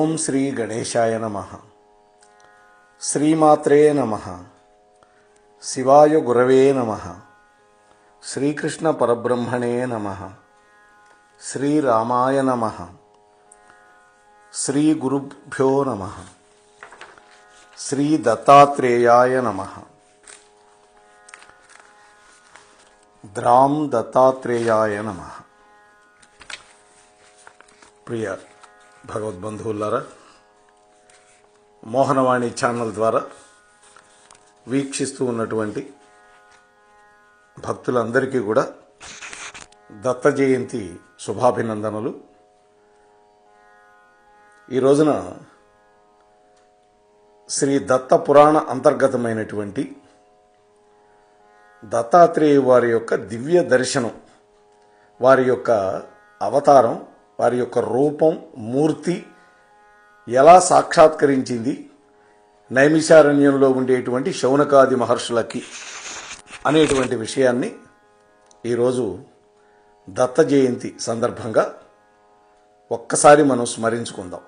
ఓం శ్రీ గణేశాయ నమః. శ్రీమాత్రే నమః. శివాయ గురవే నమః. శ్రీకృష్ణ పరబ్రహ్మణే నమః. శ్రీరామాయ నమః. శ్రీ గురుభ్యో నమః. శ్రీ దత్తాత్రేయాయ నమః. ద్రాం దత్తాత్రేయాయ నమః. ప్రియ భగవద్బంధువులారా, మోహనవాణి ఛానల్ ద్వారా వీక్షిస్తూ ఉన్నటువంటి భక్తులందరికీ కూడా దత్త జయంతి శుభాభినందనలు. ఈ రోజున శ్రీ దత్త పురాణ అంతర్గతమైనటువంటి దత్తాత్రేయ వారి యొక్క దివ్య దర్శనం, వారి యొక్క అవతారం, వారి యొక్క రూపం, మూర్తి ఎలా సాక్షాత్కరించింది నైమిషారణ్యంలో ఉండేటువంటి శౌనకాది మహర్షులకి అనేటువంటి విషయాన్ని ఈరోజు దత్త జయంతి సందర్భంగా ఒక్కసారి మనం స్మరించుకుందాం.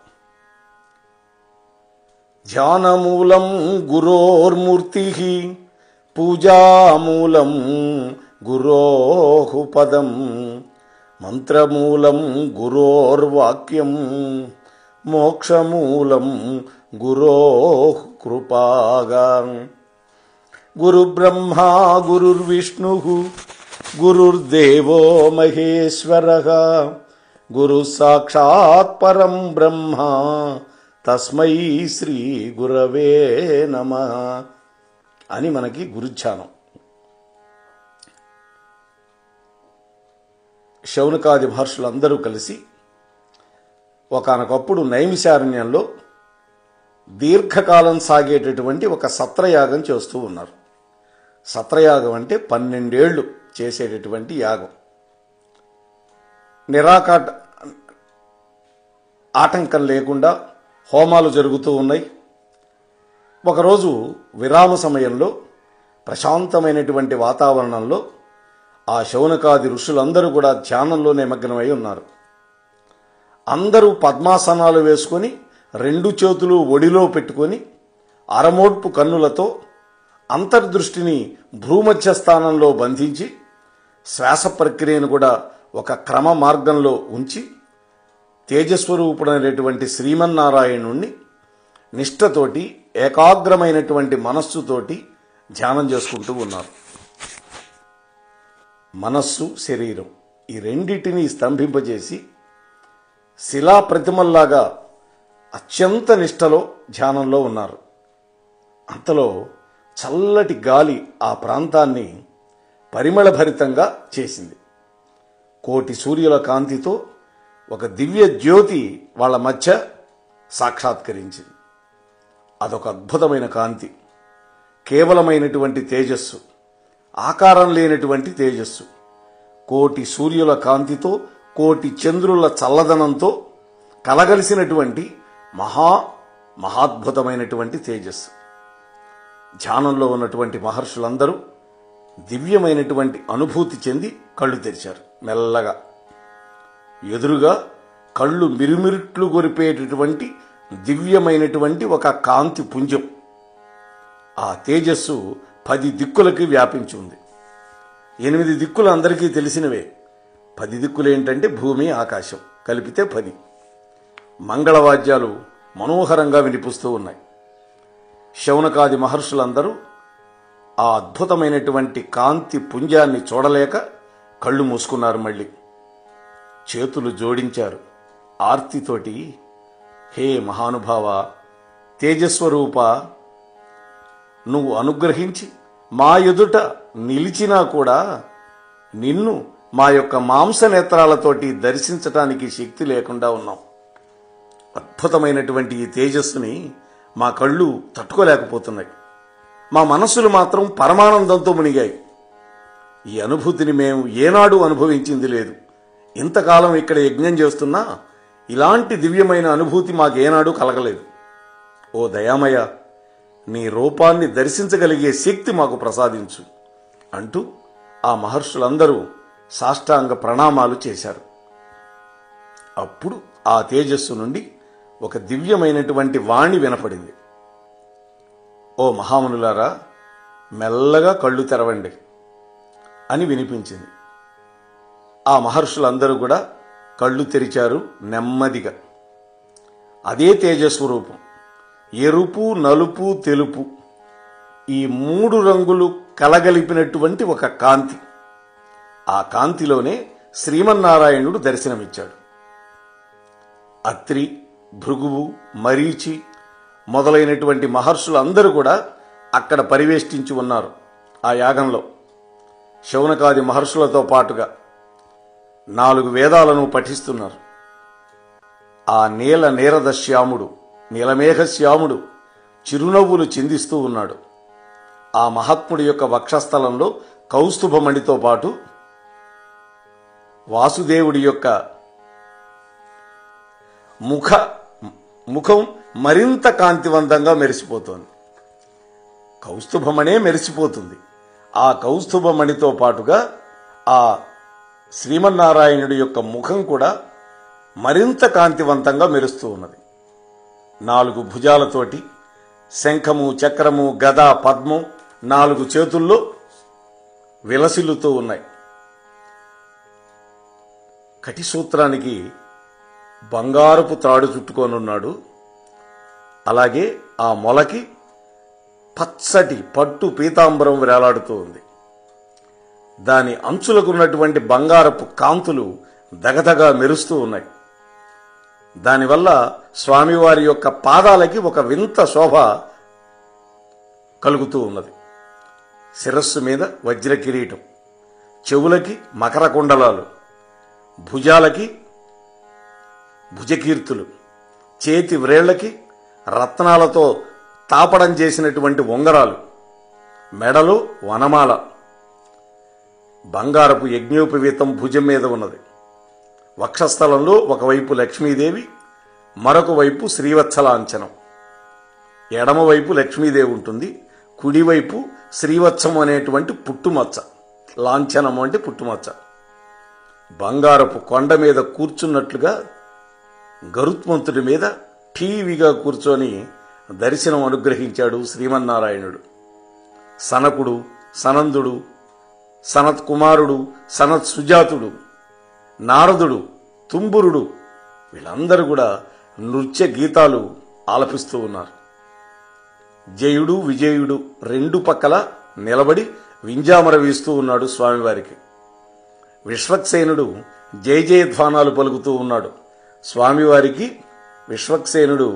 ధ్యానమూలం గురోర్మూర్తి, పూజామూలం గురోః పదం, మంత్రమూలం గురోర్వాక్యం, మోక్షమూలం గురోః కృపాగా. గురుబ్రహ్మా గురుర్విష్ణుః గురుర్దేవో మహేశ్వరః, గురు సాక్షాత్ పరం బ్రహ్మ, తస్మై శ్రీ గురవే నమః అని మనకి గురుధ్యానం. శౌనకాది మహర్షులందరూ కలిసి ఒకానొకప్పుడు నైమిషారణ్యంలో దీర్ఘకాలం సాగేటటువంటి ఒక సత్రయాగం చేస్తూ ఉన్నారు. సత్రయాగం అంటే 12 ఏళ్లు చేసేటటువంటి యాగం. ఆటంకం లేకుండా హోమాలు జరుగుతూ ఉన్నాయి. ఒకరోజు విరామ సమయంలో ప్రశాంతమైనటువంటి వాతావరణంలో ఆ శౌనకాది ఋషులందరూ కూడా ధ్యానంలో నిమగ్నమై ఉన్నారు. అందరూ పద్మాసనాలు వేసుకొని 2 చేతులు ఒడిలో పెట్టుకొని అరమోడ్పు కన్నులతో అంతర్దృష్టిని భ్రూమధ్య స్థానంలో బంధించి శ్వాస ప్రక్రియను కూడా ఒక క్రమ మార్గంలో ఉంచి తేజస్వరూపుడైనటువంటి శ్రీమన్నారాయణుణ్ణి నిష్ఠతోటి ఏకాగ్రమైనటువంటి మనస్సుతోటి ధ్యానం చేసుకుంటూ ఉన్నారు. మనస్సు, శరీరం ఈ రెండిటిని స్తంభింపజేసి శిలా ప్రతిమల్లాగా అత్యంత నిష్ఠలో ధ్యానంలో ఉన్నారు. అంతలో చల్లటి గాలి ఆ ప్రాంతాన్ని పరిమళభరితంగా చేసింది. కోటి సూర్యుల కాంతితో ఒక దివ్య జ్యోతి వాళ్ళ మధ్య సాక్షాత్కరించింది. అదొక అద్భుతమైన కాంతి, కేవలమైనటువంటి తేజస్సు, ఆకారం లేనటువంటి తేజస్సు. కోటి సూర్యుల కాంతితో, కోటి చంద్రుల చల్లదనంతో కలగలిసినటువంటి మహాద్భుతమైనటువంటి తేజస్సు. ధ్యానంలో ఉన్నటువంటి మహర్షులందరూ దివ్యమైనటువంటి అనుభూతి చెంది కళ్ళు తెరిచారు. మెల్లగా ఎదురుగా కళ్ళు మిరుమిరుట్లు గొరిపేటటువంటి దివ్యమైనటువంటి ఒక కాంతి పుంజం. ఆ తేజస్సు 10 దిక్కులకి వ్యాపించి ఉంది. 8 దిక్కులు అందరికీ తెలిసినవే. 10 దిక్కులు ఏంటంటే భూమి, ఆకాశం కలిపితే 10. మంగళవాద్యాలు మనోహరంగా వినిపిస్తూ ఉన్నాయి. శౌనకాది మహర్షులందరూ ఆ అద్భుతమైనటువంటి కాంతి పుంజాన్ని చూడలేక కళ్ళు మూసుకున్నారు. మళ్ళీ చేతులు జోడించారు ఆర్తితోటి. హే మహానుభావ, తేజస్వరూప, నువ్వు అనుగ్రహించి మా ఎదుట నిలిచినా కూడా నిన్ను మా యొక్క మాంసనేత్రాలతోటి దర్శించటానికి శక్తి లేకుండా ఉన్నాం. అద్భుతమైనటువంటి ఈ తేజస్సుని మా కళ్ళు తట్టుకోలేకపోతున్నాయి. మా మనస్సులు మాత్రం పరమానందంతో మునిగాయి. ఈ అనుభూతిని మేము ఏనాడు అనుభవించింది లేదు. ఇంతకాలం ఇక్కడ యజ్ఞం చేస్తున్నా ఇలాంటి దివ్యమైన అనుభూతి మాకేనాడు కలగలేదు. ఓ దయామయ, నీ రూపాన్ని దర్శించగలిగే శక్తి మాకు ప్రసాదించు అంటూ ఆ మహర్షులందరూ సాష్టాంగ ప్రణామాలు చేశారు. అప్పుడు ఆ తేజస్సు నుండి ఒక దివ్యమైనటువంటి వాణి వినపడింది. ఓ మహామునులారా, మెల్లగా కళ్ళు తెరవండి అని వినిపించింది. ఆ మహర్షులందరూ కూడా కళ్ళు తెరిచారు నెమ్మదిగా. అదే తేజస్వరూపం, ఎరుపు, నలుపు, తెలుపు ఈ 3 రంగులు కలగలిపినటువంటి ఒక కాంతి. ఆ కాంతిలోనే శ్రీమన్నారాయణుడు దర్శనమిచ్చాడు. అత్రి, భృగువు, మరీచి మొదలైనటువంటి మహర్షులందరూ కూడా అక్కడ పరివేష్టించి ఉన్నారు. ఆ యాగంలో శౌనకాది మహర్షులతో పాటుగా 4 వేదాలను పఠిస్తున్నారు. ఆ నీలద శ్యాముడు, నీలమేఘశ్యాముడు చిరునవ్వులు చిందిస్తూ ఉన్నాడు. ఆ మహాత్ముడి యొక్క వక్షస్థలంలో కౌస్తుభమణితో పాటు వాసుదేవుడి యొక్క ముఖం మరింత కాంతివంతంగా మెరిసిపోతోంది. కౌస్తుభమణే మెరిసిపోతుంది. ఆ కౌస్తుభమణితో పాటుగా ఆ శ్రీమన్నారాయణుడి యొక్క ముఖం కూడా మరింత కాంతివంతంగా మెరుస్తూ ఉన్నది. 4 భుజాలతోటి శంఖము, చక్రము, గద, పద్మం 4 చేతుల్లో విలసిల్లుతూ ఉన్నాయి. కటిసూత్రానికి బంగారపు తాడు చుట్టుకొనున్నాడు. అలాగే ఆ మొలకి పచ్చటి పట్టు పీతాంబరం వేలాడుతూ ఉంది. దాని అంచులకున్నటువంటి బంగారపు కాంతులు దగదగా మెరుస్తూ ఉన్నాయి. దానివల్ల స్వామివారి యొక్క పాదాలకి ఒక వింత శోభ కలుగుతూ ఉన్నది. శిరస్సు మీద వజ్ర కిరీటం, చెవులకి మకర కుండలాలు, భుజాలకి భుజకీర్తులు, చేతి వ్రేళ్లకి రత్నాలతో తాపడం చేసినటువంటి ఉంగరాలు, మెడలో వనమాల, బంగారపు యజ్ఞోపవీతం భుజం మీద ఉన్నది. వక్షస్థలంలో ఒకవైపు లక్ష్మీదేవి, మరొక వైపు శ్రీవత్సలాంఛనం. ఎడమవైపు లక్ష్మీదేవి ఉంటుంది, కుడివైపు శ్రీవత్సం అనేటువంటి పుట్టుమచ్చ, లాంఛనం అంటే పుట్టుమచ్చ. బంగారపు కొండ మీద కూర్చున్నట్లుగా గరుత్మంతుడి మీద ఠీవిగా కూర్చొని దర్శనం అనుగ్రహించాడు శ్రీమన్నారాయణుడు. సనకుడు, సనందుడు, సనత్ కుమారుడు, సనత్ సుజాతుడు, నారదుడు, తుంబురుడు వీళ్ళందరూ కూడా నృత్య గీతాలు ఆలపిస్తూ ఉన్నారు. జయుడు, విజయుడు 2 పక్కల నిలబడి వింజామర వీస్తూ ఉన్నాడు స్వామివారికి. విశ్వక్సేనుడు జయ జయధ్వానాలు పలుకుతూ ఉన్నాడు. స్వామివారికి విశ్వక్సేనుడు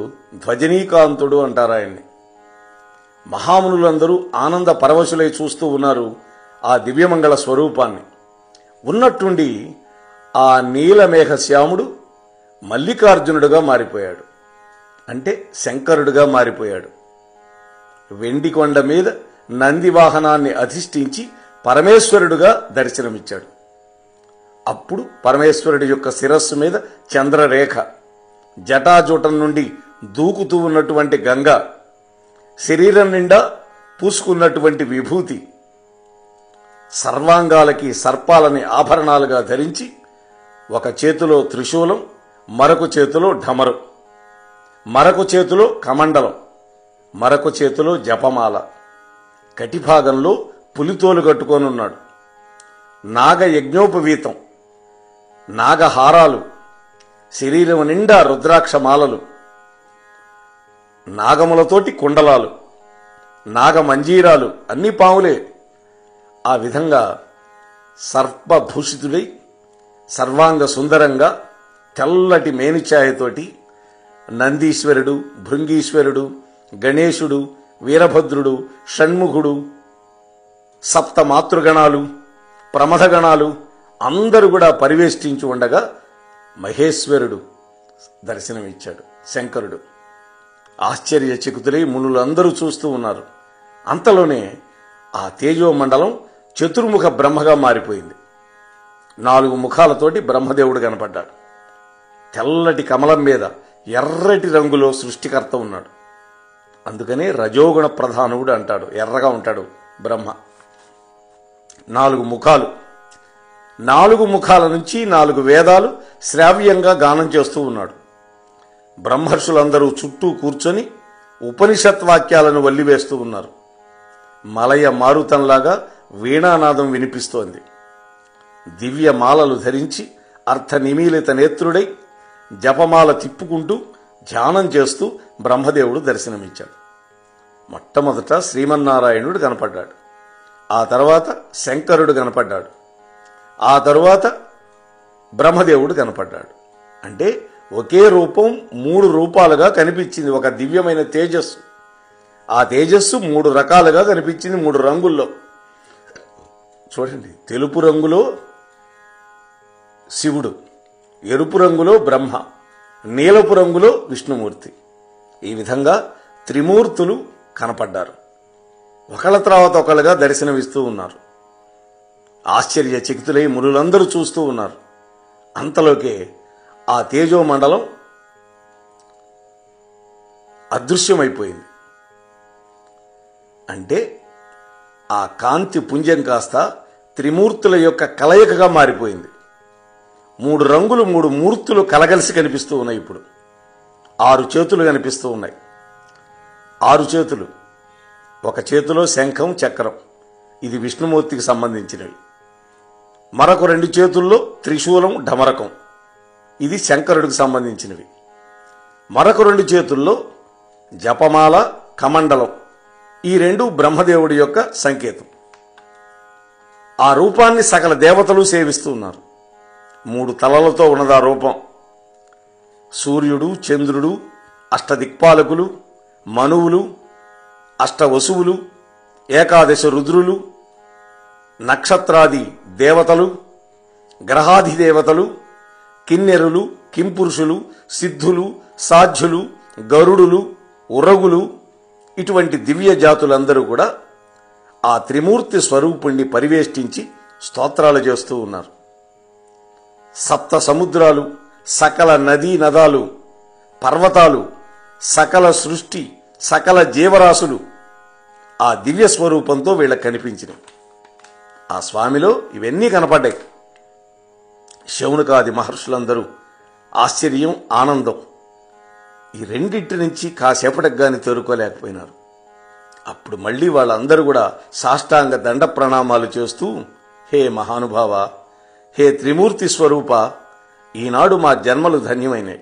ధ్వజనీకాంతుడు అంటారు ఆయన్ని. మహామునులందరూ ఆనంద పరవశులై చూస్తూ ఉన్నారు ఆ దివ్యమంగళ స్వరూపాన్ని. ఉన్నట్టుండి ఆ నీలమేఘ శ్యాముడు మల్లికార్జునుడుగా మారిపోయాడు, అంటే శంకరుడుగా మారిపోయాడు. వెండి కొండ మీద నంది వాహనాన్ని అధిష్ఠించి పరమేశ్వరుడుగా దర్శనమిచ్చాడు. అప్పుడు పరమేశ్వరుడి యొక్క శిరస్సు మీద చంద్రరేఖ, జటాజూటం నుండి దూకుతూ ఉన్నటువంటి గంగ, శరీరం నిండా పూసుకున్నటువంటి విభూతి, సర్వాంగాలకి సర్పాలని ఆభరణాలుగా ధరించి ఒక చేతిలో త్రిశూలం, మరొక చేతిలో ఢమరు, మరొక చేతిలో కమండలం, మరొక చేతిలో జపమాల, కటిభాగంలో పులితోలు కట్టుకొనున్నాడు. నాగ యజ్ఞోపవీతం, నాగహారాలు, శరీరం నిండా రుద్రాక్షమాలలు, నాగములతోటి కుండలాలు, నాగమంజీరాలు, అన్ని పాములే. ఆ విధంగా సర్పభూషితుడై సర్వాంగ సుందరంగా తెల్లటి మేనిఛాయతోటి నందీశ్వరుడు, భృంగీశ్వరుడు, గణేశుడు, వీరభద్రుడు, షణ్ముఖుడు, సప్త మాతృగణాలు, ప్రమథగణాలు అందరూ కూడా పరివేష్టించి ఉండగా మహేశ్వరుడు దర్శనమిచ్చాడు, శంకరుడు. ఆశ్చర్యచకితులై మునులందరూ చూస్తూ ఉన్నారు. అంతలోనే ఆ తేజోమండలం చతుర్ముఖ బ్రహ్మగా మారిపోయింది. 4 ముఖాలతోటి బ్రహ్మదేవుడు కనపడ్డాడు. తెల్లటి కమలం మీద ఎర్రటి రంగులో సృష్టికర్త ఉన్నాడు. అందుకనే రజోగుణ ప్రధానుడు అంటాడు, ఎర్రగా ఉంటాడు బ్రహ్మ. 4 ముఖాలు, 4 ముఖాల నుంచి 4 వేదాలు శ్రావ్యంగా గానం చేస్తూ ఉన్నాడు. బ్రహ్మర్షులందరూ చుట్టూ కూర్చొని ఉపనిషత్ వాక్యాలను వల్లివేస్తూ ఉన్నారు. మలయ మారుతంలాగా వీణానాదం వినిపిస్తోంది. దివ్య మాలలు ధరించి అర్థనిమీలిత నేత్రుడై జపమాల తిప్పుకుంటూ ధ్యానం చేస్తూ బ్రహ్మదేవుడు దర్శనమిచ్చాడు. మొట్టమొదట శ్రీమన్నారాయణుడు కనపడ్డాడు. ఆ తర్వాత శంకరుడు కనపడ్డాడు. ఆ తరువాత బ్రహ్మదేవుడు కనపడ్డాడు. అంటే ఒకే రూపం 3 రూపాలుగా కనిపించింది. ఒక దివ్యమైన తేజస్సు. ఆ తేజస్సు 3 రకాలుగా కనిపించింది, 3 రంగుల్లో. చూడండి, తెలుపు రంగులో శివుడు, ఎరుపు రంగులో బ్రహ్మ, నీలపు రంగులో విష్ణుమూర్తి. ఈ విధంగా త్రిమూర్తులు కనపడ్డారు. ఒకళ్ళ తర్వాత ఒకళ్ళుగా దర్శనమిస్తూ ఉన్నారు. ఆశ్చర్యచకితులై మునులందరూ చూస్తూ ఉన్నారు. అంతలోకే ఆ తేజోమండలం అదృశ్యమైపోయింది. అంటే ఆ కాంతి పుంజం కాస్త త్రిమూర్తుల యొక్క కలయికగా మారిపోయింది. 3 రంగులు 3 మూర్తులు కలగలిసి కనిపిస్తూ ఉన్నాయి. ఇప్పుడు 6 చేతులు కనిపిస్తూ ఉన్నాయి. 6 చేతులు. ఒక చేతిలో శంఖం, చక్రం, ఇది విష్ణుమూర్తికి సంబంధించినవి. మరొక 2 చేతుల్లో త్రిశూలం, ఢమరకం, ఇది శంకరుడికి సంబంధించినవి. మరొక 2 చేతుల్లో జపమాల, కమండలం, ఈ 2 బ్రహ్మదేవుడి యొక్క సంకేతం. ఆ రూపాన్ని సకల దేవతలు సేవిస్తూ ఉన్నారు. 3 తలలతో ఉన్నదా రూపం. సూర్యుడు, చంద్రుడు, అష్టదిక్పాలకులు, మనువులు, అష్టవసువులు, ఏకాదశ రుద్రులు, నక్షత్రాది దేవతలు, గ్రహాధిదేవతలు, కిన్నెరులు, కింపురుషులు, సిద్ధులు, సాధ్యులు, గరుడులు, ఉరగులు, ఇటువంటి దివ్య జాతులందరూ కూడా ఆ త్రిమూర్తి స్వరూపుణ్ణి పరివేష్టించి స్తోత్రాలు చేస్తూ ఉన్నారు. సప్త సముద్రాలు, సకల నదీ నదాలు, పర్వతాలు, సకల సృష్టి, సకల జీవరాశులు ఆ దివ్య స్వరూపంతో వీళ్ళకి కనిపించినాయి. ఆ స్వామిలో ఇవన్నీ కనపడ్డాయి. శౌనకాది మహర్షులందరూ ఆశ్చర్యం, ఆనందం, ఈ రెండింటి నుంచి కాసేపటికి గాని తేరుకోలేకపోయినారు. అప్పుడు మళ్ళీ వాళ్ళందరూ కూడా సాష్టాంగ దండ ప్రణామాలు చేస్తూ, హే మహానుభావ, హే త్రిమూర్తి స్వరూప, ఈనాడు మా జన్మలు ధన్యమైనాయి.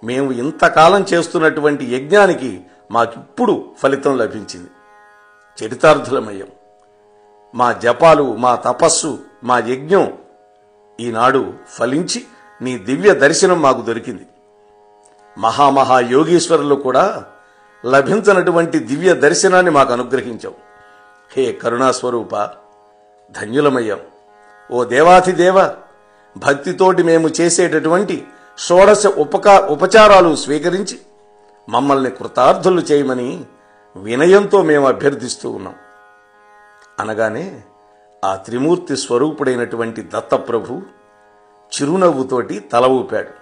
మేము ఇంతకాలం చేస్తున్నటువంటి యజ్ఞానికి మాకిప్పుడు ఫలితం లభించింది. చరితార్థులమయ్యాం. మా జపాలు, మా తపస్సు, మా యజ్ఞం ఈనాడు ఫలించి నీ దివ్య దర్శనం మాకు దొరికింది. మహాయోగీశ్వరులు కూడా లభించనటువంటి దివ్య దర్శనాన్ని మాకు అనుగ్రహించావు. హే కరుణాస్వరూప, ధన్యులమయ్యాం. ఓ దేవాధిదేవ, భక్తితోటి మేము చేసేటటువంటి షోడశ ఉపచారాలు స్వీకరించి మమ్మల్ని కృతార్థులు చేయమని వినయంతో మేము అభ్యర్థిస్తూ ఉన్నాం అనగానే ఆ త్రిమూర్తి స్వరూపుడైనటువంటి దత్తప్రభు చిరునవ్వుతోటి తల ఊపాడు.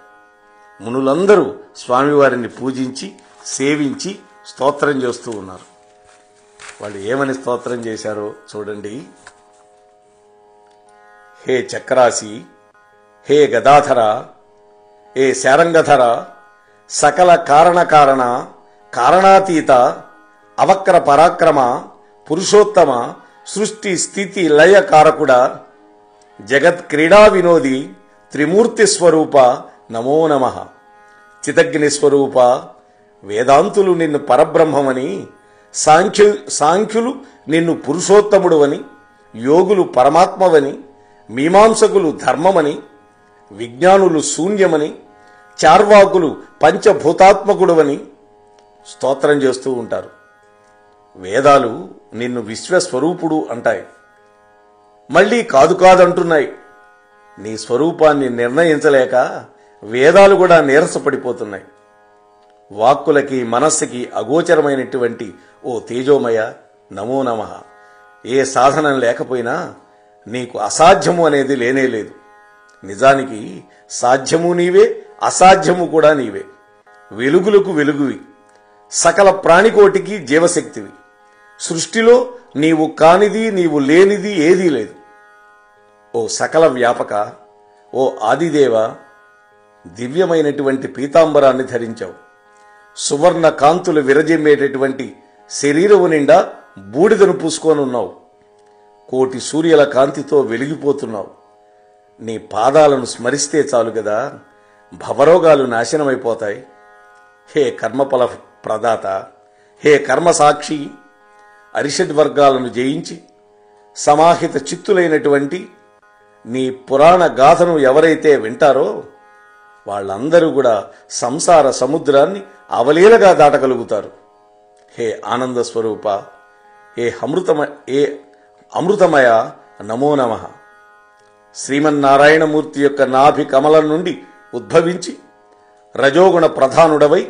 మునులందరూ స్వామివారిని పూజించి సేవించి స్తోత్రం చేస్తూ ఉన్నారు. వాళ్ళు ఏమని స్తోత్రం చేశారో చూడండి. హే చక్రాసి, హే గదాధర, హే శారంగధర, సకల కారణ కారణాతీత, అవక్ర పరాక్రమ, పురుషోత్తమ, సృష్టి స్థితి లయ కారకుడ, జగత్ క్రీడా వినోది, త్రిమూర్తి స్వరూప, నమో నమః. చితగ్ని స్వరూప, వేదాంతులు నిన్ను పరబ్రహ్మమని, సాంఖ్యులు నిన్ను పురుషోత్తముడు అని, యోగులు పరమాత్మవని, మీమాంసకులు ధర్మమని, విజ్ఞానులు శూన్యమని, చార్వాకులు పంచభూతాత్మకుడువని స్తోత్రం చేస్తూ ఉంటారు. వేదాలు నిన్ను విశ్వస్వరూపుడు అంటాయి. మళ్ళీ కాదంటున్నాయి. నీ స్వరూపాన్ని నిర్ణయించలేక వేదాలు కూడా నీరసపడిపోతున్నాయి. వాక్కులకి మనస్సుకి అగోచరమైనటువంటి ఓ తేజోమయ, నమో నమః. ఏ సాధనం లేకపోయినా నీకు అసాధ్యము అనేది లేనేలేదు. నిజానికి సాధ్యము నీవే, అసాధ్యము కూడా నీవే. వెలుగులకు వెలుగువి, సకల ప్రాణికోటికి జీవశక్తివి. సృష్టిలో నీవు కానిది, నీవు లేనిది ఏదీ లేదు. ఓ సకల వ్యాపక, ఓ ఆదిదేవ, దివ్యమైనటువంటి పీతాంబరాన్ని ధరించావు. సువర్ణ కాంతులు విరజిమ్మేటటువంటి శరీరము నిండా బూడిదను పూసుకొనున్నావు. కోటి సూర్యుల కాంతితో వెలిగిపోతున్నావు. నీ పాదాలను స్మరిస్తే చాలు కదా, భవరోగాలు నాశనమైపోతాయి. హే కర్మఫల ప్రదాత, హే కర్మసాక్షి, అరిషడ్ వర్గాలను జయించి సమాహిత చిత్తులైనటువంటి నీ పురాణ గాథను ఎవరైతే వింటారో వాళ్ళందరూ కూడా సంసార సముద్రాన్ని అవలీలగా దాటగలుగుతారు. హే ఆనంద స్వరూప, హే అమృతమయ నమో నమః. శ్రీమన్నారాయణమూర్తి యొక్క నాభి కమలం నుండి ఉద్భవించి రజోగుణ ప్రధానుడవై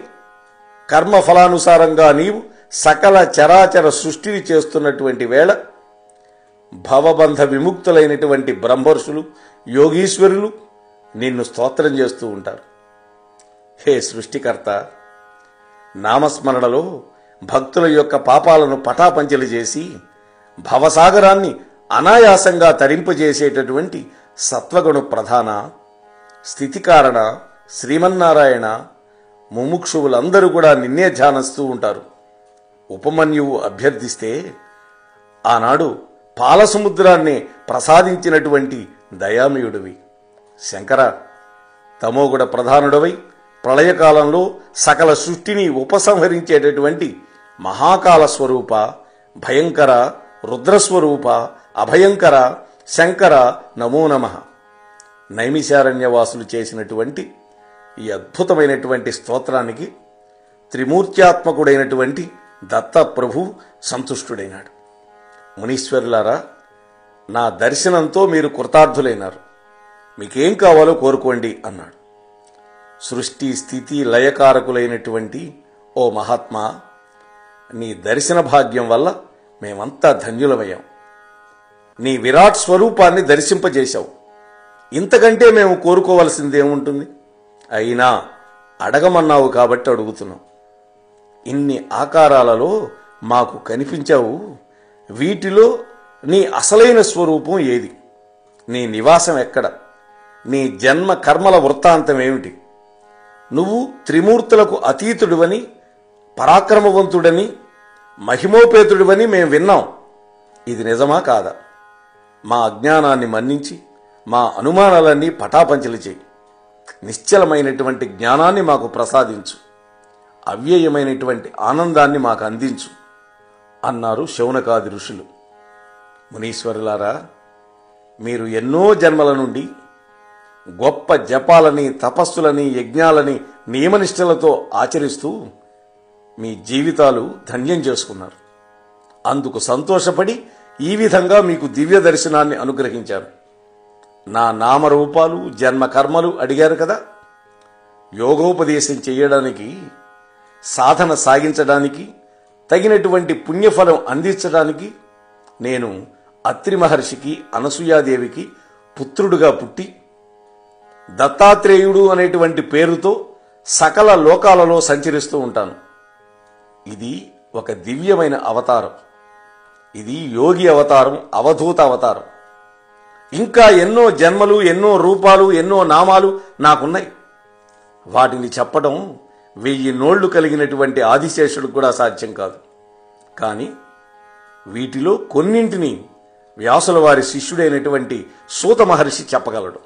కర్మఫలానుసారంగా నీవు సకల చరాచర సృష్టిని చేస్తున్నటువంటి వేళ భవబంధ విముక్తులైనటువంటి బ్రహ్మర్షులు, యోగీశ్వరులు నిన్ను స్తోత్రం చేస్తూ ఉంటారు. హే సృష్టికర్త, నామస్మరణలో భక్తుల యొక్క పాపాలను పటాపంచలు చేసి భవసాగరాన్ని అనాయాసంగా తరింపజేసేటటువంటి సత్వగుణ ప్రధాన, స్థితికారణ శ్రీమన్నారాయణ, ముముక్షువులందరూ కూడా నిన్నే ధ్యానిస్తూ ఉంటారు. ఉపమన్యువు అభ్యర్థిస్తే ఆనాడు పాలసముద్రాన్ని ప్రసాదించినటువంటి దయామయుడివి. శంకర, తమోగుణ ప్రధానుడవై ప్రళయకాలంలో సకల సృష్టిని ఉపసంహరించేటటువంటి మహాకాల స్వరూప, భయంకర రుద్రస్వరూప, అభయంకర శంకర నమో నమః. నైమిశారణ్యవాసులు చేసినటువంటి ఈ అద్భుతమైనటువంటి స్తోత్రానికి త్రిమూర్త్యాత్మకుడైనటువంటి దత్తప్రభు సంతుష్టుడైనాడు. మునీశ్వరులారా, నా దర్శనంతో మీరు కృతార్థులైనారు, మీకేం కావాలో కోరుకోండి అన్నాడు. సృష్టి స్థితి లయకారకులైనటువంటి ఓ మహాత్మా, నీ దర్శన భాగ్యం వల్ల మేమంతా ధన్యులమయ్యాం. నీ విరాట్ స్వరూపాన్ని దర్శింపజేశావు. ఇంతకంటే మేము కోరుకోవలసిందేముంటుంది? అయినా అడగమన్నావు కాబట్టి అడుగుతున్నాం. ఇన్ని ఆకారాలలో మాకు కనిపించావు, వీటిలో నీ అసలైన స్వరూపం ఏది? నీ నివాసం ఎక్కడ? నీ జన్మ కర్మల వృత్తాంతం ఏమిటి? నువ్వు త్రిమూర్తులకు అతీతుడివని, పరాక్రమవంతుడని, మహిమోపేతుడివని మేం విన్నాం. ఇది నిజమా కాదా? మా అజ్ఞానాన్ని మన్నించి మా అనుమానాలన్నీ పటాపంచలు చేయి. నిశ్చలమైనటువంటి జ్ఞానాన్ని మాకు ప్రసాదించు, అవ్యయమైనటువంటి ఆనందాన్ని మాకు అందించు అన్నారు శౌనకాది ఋషులు. మునీశ్వరులారా, మీరు ఎన్నో జన్మల నుండి గొప్ప జపాలని, తపస్సులని, యజ్ఞాలని నియమనిష్టలతో ఆచరిస్తూ మీ జీవితాలు ధన్యం చేసుకున్నారు. అందుకు సంతోషపడి ఈ విధంగా మీకు దివ్య దర్శనాన్ని అనుగ్రహించారు. నా నామరూపాలు, జన్మ కర్మలు అడిగారు కదా, యోగోపదేశం చేయడానికి, సాధన సాగించడానికి, తగినటువంటి పుణ్యఫలం అందించడానికి నేను అత్రి మహర్షికి, అనసూయాదేవికి పుత్రుడుగా పుట్టి దత్తాత్రేయుడు అనేటువంటి పేరుతో సకల లోకాలలో సంచరిస్తూ ఉంటాను. ఇది ఒక దివ్యమైన అవతారం. ఇది యోగి అవతారం, అవధూత అవతారం. ఇంకా ఎన్నో జన్మలు, ఎన్నో రూపాలు, ఎన్నో నామాలు నాకున్నాయి. వాటిని చెప్పడం 1000 నోళ్లు కలిగినటువంటి ఆదిశేషుడు కూడా సాధ్యం కాదు. కానీ వీటిలో కొన్నింటిని వ్యాసుల వారి శిష్యుడైనటువంటి సూత మహర్షి చెప్పగలడు.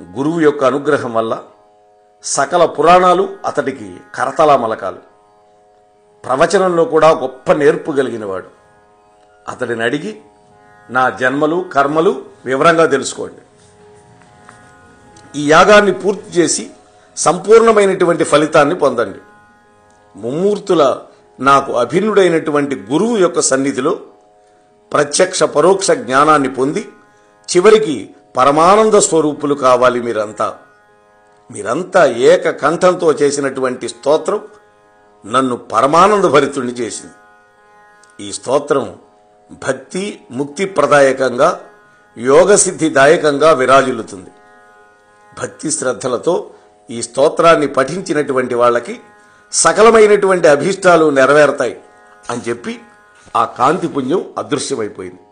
గురువు యొక్క అనుగ్రహం వల్ల సకల పురాణాలు అతడికి కరతలా మలకాలు. ప్రవచనంలో కూడా గొప్ప నేర్పు కలిగినవాడు. అతడిని అడిగి నా జన్మలు, కర్మలు వివరంగా తెలుసుకోండి. ఈ యాగాన్ని పూర్తి చేసి సంపూర్ణమైనటువంటి ఫలితాన్ని పొందండి. ముమ్మూర్తుల నాకు అభిన్నుడైనటువంటి గురువు యొక్క సన్నిధిలో ప్రత్యక్ష పరోక్ష జ్ఞానాన్ని పొంది చివరికి పరమానంద స్వరూపులు కావాలి మీరంతా ఏక కంఠంతో చేసినటువంటి స్తోత్రం నన్ను పరమానంద భరితుణ్ణి చేసింది. ఈ స్తోత్రం భక్తి ముక్తి ప్రదాయకంగా, యోగసిద్ధిదాయకంగా విరాజిల్లుతుంది. భక్తి శ్రద్ధలతో ఈ స్తోత్రాన్ని పఠించినటువంటి వాళ్ళకి సకలమైనటువంటి అభీష్టాలు నెరవేరతాయి అని చెప్పి ఆ కాంతి పుంజం అదృశ్యమైపోయింది.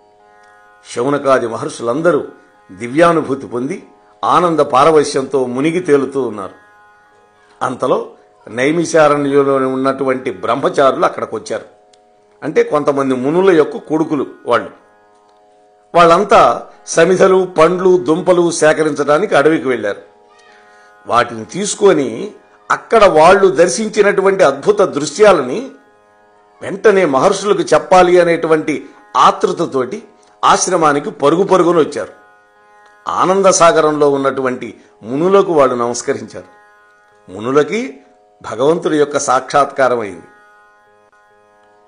శౌనకాది మహర్షులందరూ దివ్యానుభూతి పొంది ఆనంద పారవశ్యంతో మునిగి తేలుతూ ఉన్నారు. అంతలో నైమిషారణ్యంలో ఉన్నటువంటి బ్రహ్మచారులు అక్కడికి వచ్చారు. అంటే కొంతమంది మునుల యొక్క కొడుకులు వాళ్ళంతా సమిధలు, పండ్లు, దుంపలు సేకరించడానికి అడవికి వెళ్లారు. వాటిని తీసుకొని అక్కడ వాళ్ళు దర్శించినటువంటి అద్భుత దృశ్యాలని వెంటనే మహర్షులకు చెప్పాలి అనేటువంటి ఆతృతతోటి ఆశ్రమానికి పరుగు పరుగున వచ్చారు. ఆనంద సాగరంలో ఉన్నటువంటి మునులకు వాళ్ళు నమస్కరించారు. మునులకి భగవంతుడి యొక్క సాక్షాత్కారం అయింది.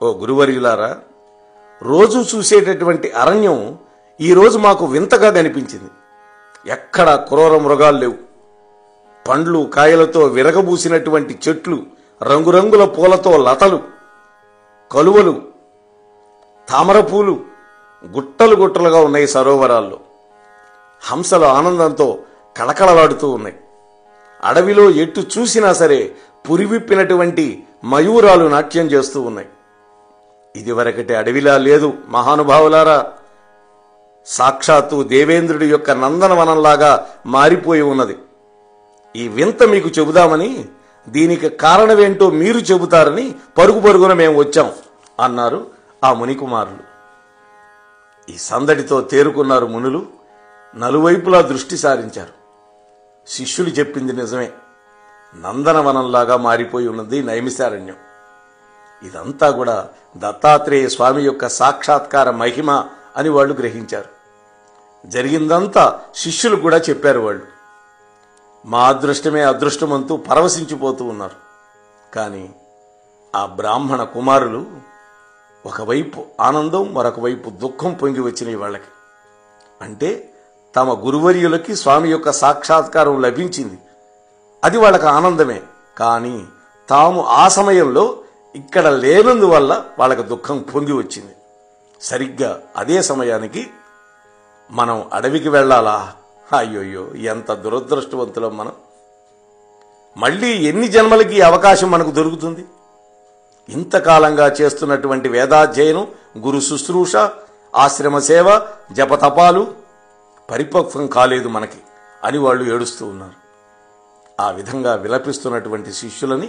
ఓ గురువర్యులారా, రోజు చూసేటటువంటి అరణ్యం ఈరోజు మాకు వింతగా కనిపించింది. ఎక్కడ క్రూర మృగాలు లేవు. పండ్లు, కాయలతో విరగబూసినటువంటి చెట్లు, రంగురంగుల పూలతో లతలు, కలువలు, తామరపూలు గుట్టలు గుట్టలుగా ఉన్నాయి. సరోవరాల్లో హంసలు ఆనందంతో కళకళలాడుతూ ఉన్నాయి. అడవిలో ఎటు చూసినా సరే పురివిప్పినటువంటి మయూరాలు నాట్యం చేస్తూ ఉన్నాయి. ఇదివరకటి అడవిలా లేదు మహానుభావులారా. సాక్షాత్తు దేవేంద్రుడి యొక్క నందనవనంలాగా మారిపోయి ఉన్నది. ఈ వింత మీకు చెబుదామని, దీనికి కారణమేంటో మీరు చెబుతారని పరుగు పరుగున మేము వచ్చాం అన్నారు ఆ మునికుమారులు. ఈ సందడితో తేరుకున్నారు మునులు. నలువైపులా దృష్టి సారించారు. శిష్యులు చెప్పింది నిజమే. నందనవనంలాగా మారిపోయి ఉన్నది నైమిషారణ్యం. ఇదంతా కూడా దత్తాత్రేయ స్వామి యొక్క సాక్షాత్కార మహిమ అని వాళ్ళు గ్రహించారు. జరిగిందంతా శిష్యులు కూడా చెప్పారు. వాళ్ళు మా అదృష్టమే అదృష్టమంతూ పరవశించిపోతూ ఉన్నారు. కానీ ఆ బ్రాహ్మణ కుమారులు ఒకవైపు ఆనందం, మరొక వైపు దుఃఖం పొంగి వచ్చినాయి వాళ్ళకి. అంటే తమ గురువర్యులకి స్వామి యొక్క సాక్షాత్కారం లభించింది, అది వాళ్ళకి ఆనందమే. కానీ తాము ఆ సమయంలో ఇక్కడ లేనందువల్ల వాళ్ళకి దుఃఖం పొంగి వచ్చింది. సరిగ్గా అదే సమయానికి మనం అడవికి వెళ్ళాలా? అయ్యోయ్యో, ఎంత దురదృష్టవంతులం మనం. మళ్ళీ ఎన్ని జన్మలకి ఈ అవకాశం మనకు దొరుకుతుంది? ఇంతకాలంగా చేస్తున్నటువంటి వేదాధ్యయనం, గురు శుశ్రూష, ఆశ్రమ సేవ, జపతపాలు పరిపక్వం కాలేదు మనకి అని వాళ్ళు ఏడుస్తూ ఉన్నారు. ఆ విధంగా విలపిస్తున్నటువంటి శిష్యులని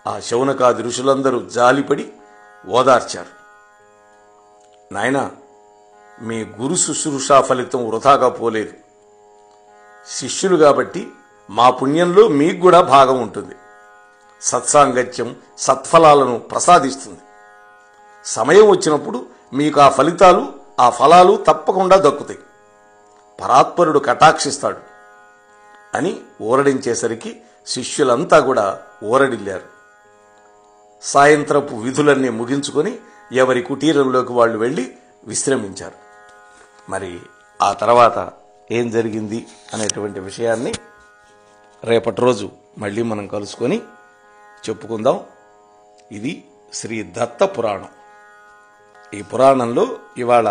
ఆ శౌనకాది ఋషులందరూ జాలిపడి ఓదార్చారు. నాయనా, మీ గురు శుశ్రూషా ఫలితం వృధాగా పోలేదు. శిష్యులు కాబట్టి మా పుణ్యంలో మీకు కూడా భాగం ఉంటుంది. సత్సాంగత్యం సత్ఫలాలను ప్రసాదిస్తుంది. సమయం వచ్చినప్పుడు మీకు ఆ ఫలితాలు, ఆ ఫలాలు తప్పకుండా దక్కుతాయి. పరాత్పరుడు కటాక్షిస్తాడు అని ఊరడించేసరికి శిష్యులంతా కూడా ఊరడిల్లారు. సాయంత్రపు విధులన్నీ ముగించుకొని ఎవరి కుటీరంలోకి వాళ్ళు వెళ్ళి విశ్రమించారు. మరి ఆ తర్వాత ఏం జరిగింది అనేటువంటి విషయాన్ని రేపటి రోజు మళ్ళీ మనం కలుసుకొని చెప్పుకుందాం. ఇది శ్రీ దత్త పురాణం. ఈ పురాణంలో ఇవాళ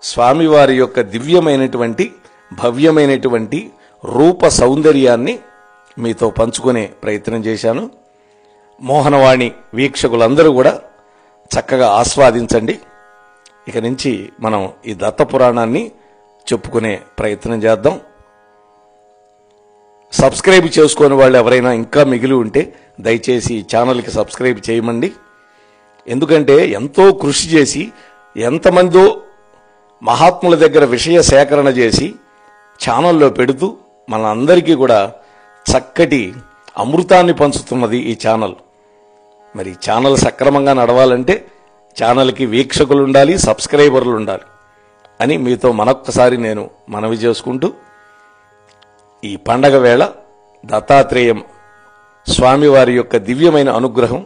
స్వామివారి యొక్క దివ్యమైనటువంటి భవ్యమైనటువంటి రూప సౌందర్యాన్ని మీతో పంచుకునే ప్రయత్నం చేశాను. మోహనవాణి వీక్షకులందరూ కూడా చక్కగా ఆస్వాదించండి. ఇక నుంచి మనం ఈ దత్త పురాణాన్ని చెప్పుకునే ప్రయత్నం చేద్దాం. సబ్స్క్రైబ్ చేసుకునే వాళ్ళు ఎవరైనా ఇంకా మిగిలి ఉంటే దయచేసి ఈ ఛానల్కి సబ్స్క్రైబ్ చేయమండి. ఎందుకంటే ఎంతో కృషి చేసి ఎంతమందో మహాత్ముల దగ్గర విషయ సేకరణ చేసి ఛానల్లో పెడుతూ మనందరికీ కూడా చక్కటి అమృతాన్ని పంచుతున్నది ఈ ఛానల్. మరి ఛానల్ సక్రమంగా నడవాలంటే ఛానల్కి వీక్షకులు ఉండాలి, సబ్స్క్రైబర్లు ఉండాలి అని మీతో మరొక్కసారి నేను మనవి చేసుకుంటూ, ఈ పండగ వేళ దత్తాత్రేయం స్వామివారి యొక్క దివ్యమైన అనుగ్రహం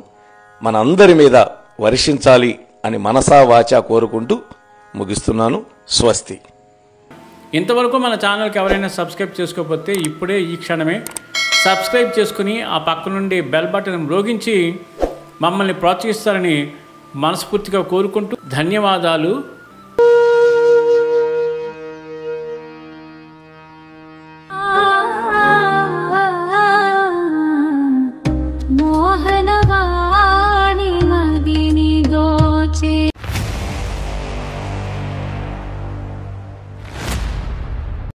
మనందరి మీద వర్షించాలి అని మనసా వాచా కోరుకుంటూ ముగిస్తున్నాను. స్వస్తి. ఇంతవరకు మన ఛానల్కి ఎవరైనా సబ్స్క్రైబ్ చేసుకోకపోతే ఇప్పుడే ఈ క్షణమే సబ్స్క్రైబ్ చేసుకుని ఆ పక్క నుండి బెల్ బటన్ మ్రోగించి మమ్మల్ని ప్రోత్సహిస్తారని మనస్ఫూర్తిగా కోరుకుంటూ ధన్యవాదాలు.